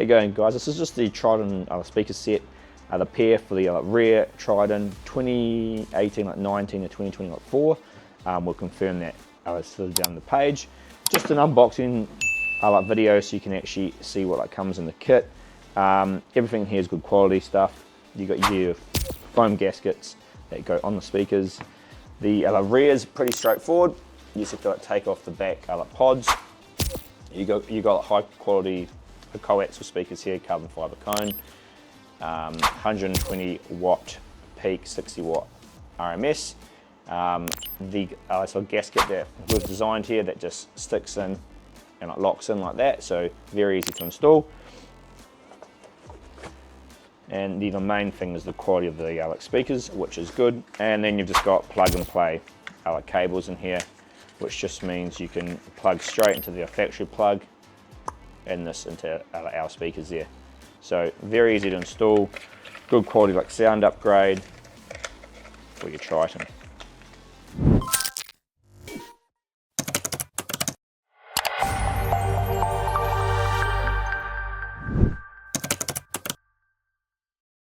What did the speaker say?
you go guys, this is just the Triton speaker set, the pair for the rear Triton 2018 like 19 to 2020 like 4. We'll confirm that further down the page. Just an unboxing video so you can actually see what comes in the kit. Everything here is good quality stuff. You got your foam gaskets that go on the speakers. The rear is pretty straightforward. You just have to take off the back pods. You got high quality coaxial speakers here, carbon fibre cone, 120 watt peak, 60 watt RMS. The gasket that we've designed here that just sticks in and it locks in like that, so very easy to install. And the main thing is the quality of the speakers, which is good. And then you've just got plug and play cables in here, which just means you can plug straight into the factory plug and this into our speakers there. So very easy to install, good quality sound upgrade for your Triton.